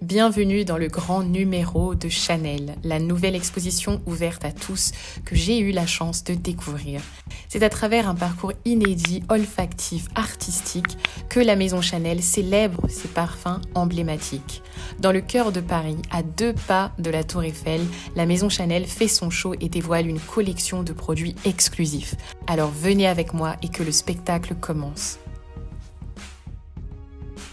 Bienvenue dans le grand numéro de Chanel, la nouvelle exposition ouverte à tous que j'ai eu la chance de découvrir. C'est à travers un parcours inédit, olfactif, artistique que la maison Chanel célèbre ses parfums emblématiques. Dans le cœur de Paris, à 2 pas de la Tour Eiffel, la maison Chanel fait son show et dévoile une collection de produits exclusifs. Alors venez avec moi et que le spectacle commence.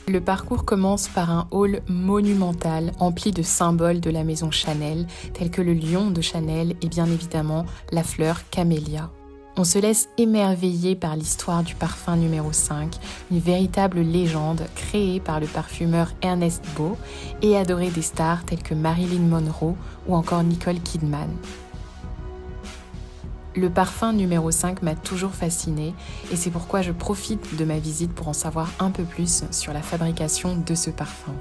Le parcours commence par un hall monumental empli de symboles de la maison Chanel, tels que le lion de Chanel et bien évidemment la fleur camélia. On se laisse émerveiller par l'histoire du parfum numéro 5, une véritable légende créée par le parfumeur Ernest Beaux et adorée des stars telles que Marilyn Monroe ou encore Nicole Kidman. Le parfum numéro 5 m'a toujours fascinée et c'est pourquoi je profite de ma visite pour en savoir un peu plus sur la fabrication de ce parfum.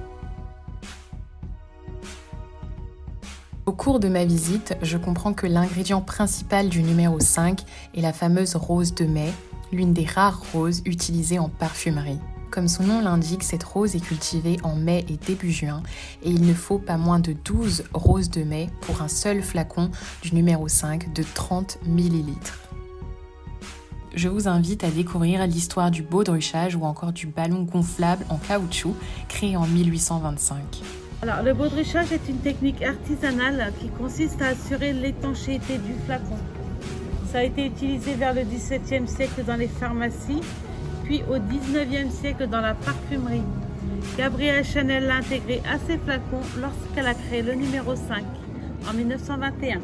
Au cours de ma visite, je comprends que l'ingrédient principal du numéro 5 est la fameuse rose de mai, l'une des rares roses utilisées en parfumerie. Comme son nom l'indique, cette rose est cultivée en mai et début juin et il ne faut pas moins de 12 roses de mai pour un seul flacon du numéro 5 de 30 ml. Je vous invite à découvrir l'histoire du baudruchage ou encore du ballon gonflable en caoutchouc créé en 1825. Alors, le baudruchage est une technique artisanale qui consiste à assurer l'étanchéité du flacon. Ça a été utilisé vers le XVIIe siècle dans les pharmacies, puis au XIXe siècle dans la parfumerie. Gabrielle Chanel l'a intégré à ses flacons lorsqu'elle a créé le numéro 5 en 1921.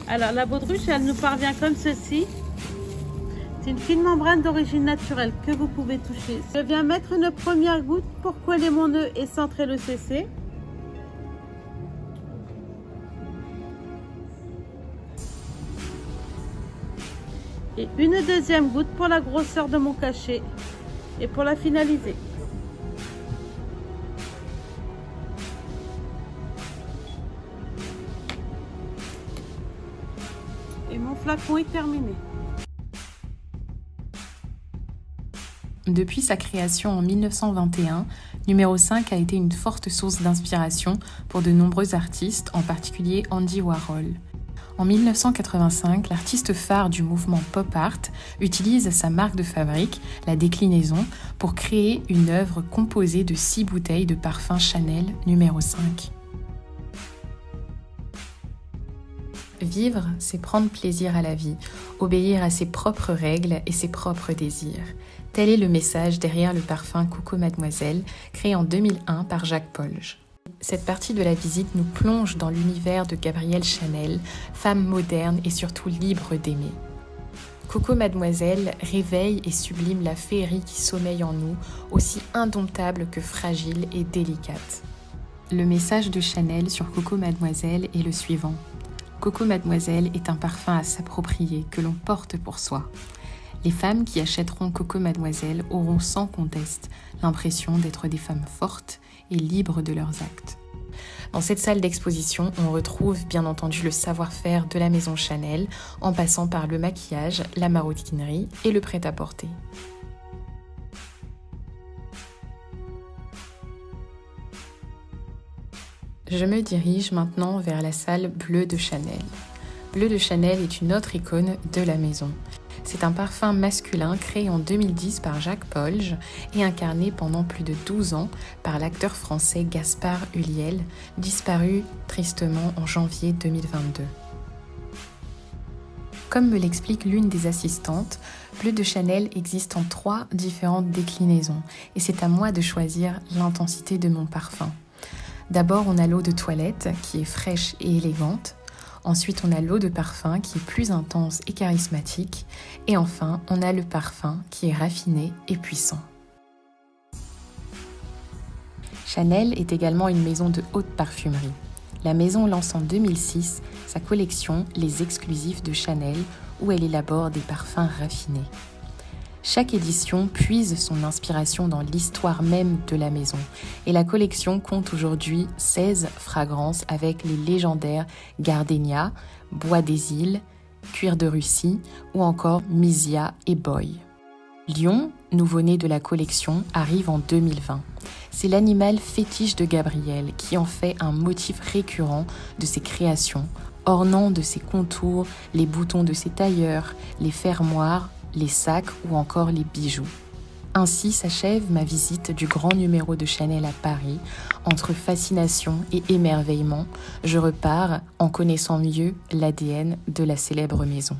Alors la baudruche, elle nous parvient comme ceci. C'est une fine membrane d'origine naturelle que vous pouvez toucher. Je viens mettre une première goutte pour coller mon nœud et centrer le CC. Et une deuxième goutte pour la grosseur de mon cachet et pour la finaliser. Et mon flacon est terminé. Depuis sa création en 1921, numéro 5 a été une forte source d'inspiration pour de nombreux artistes, en particulier Andy Warhol. En 1985, l'artiste phare du mouvement pop art utilise sa marque de fabrique, la déclinaison, pour créer une œuvre composée de 6 bouteilles de parfum Chanel numéro 5. Vivre, c'est prendre plaisir à la vie, obéir à ses propres règles et ses propres désirs. Tel est le message derrière le parfum Coco Mademoiselle, créé en 2001 par Jacques Polge. Cette partie de la visite nous plonge dans l'univers de Gabrielle Chanel, femme moderne et surtout libre d'aimer. Coco Mademoiselle réveille et sublime la féerie qui sommeille en nous, aussi indomptable que fragile et délicate. Le message de Chanel sur Coco Mademoiselle est le suivant. Coco Mademoiselle est un parfum à s'approprier, que l'on porte pour soi. Les femmes qui achèteront Coco Mademoiselle auront sans conteste l'impression d'être des femmes fortes et libres de leurs actes. Dans cette salle d'exposition, on retrouve bien entendu le savoir-faire de la maison Chanel, en passant par le maquillage, la maroquinerie et le prêt-à-porter. Je me dirige maintenant vers la salle Bleu de Chanel. Bleu de Chanel est une autre icône de la maison. C'est un parfum masculin créé en 2010 par Jacques Polge et incarné pendant plus de 12 ans par l'acteur français Gaspard Ulliel, disparu tristement en janvier 2022. Comme me l'explique l'une des assistantes, Bleu de Chanel existe en 3 différentes déclinaisons et c'est à moi de choisir l'intensité de mon parfum. D'abord, on a l'eau de toilette qui est fraîche et élégante. Ensuite, on a l'eau de parfum qui est plus intense et charismatique. Et enfin, on a le parfum qui est raffiné et puissant. Chanel est également une maison de haute parfumerie. La maison lance en 2006 sa collection Les Exclusifs de Chanel, où elle élabore des parfums raffinés. Chaque édition puise son inspiration dans l'histoire même de la maison et la collection compte aujourd'hui 16 fragrances avec les légendaires Gardenia, Bois des Îles, Cuir de Russie ou encore Misia et Boy. Lion, nouveau-né de la collection, arrive en 2020. C'est l'animal fétiche de Gabrielle qui en fait un motif récurrent de ses créations, ornant de ses contours les boutons de ses tailleurs, les fermoirs, les sacs ou encore les bijoux. Ainsi s'achève ma visite du grand numéro de Chanel à Paris. Entre fascination et émerveillement, je repars en connaissant mieux l'ADN de la célèbre maison.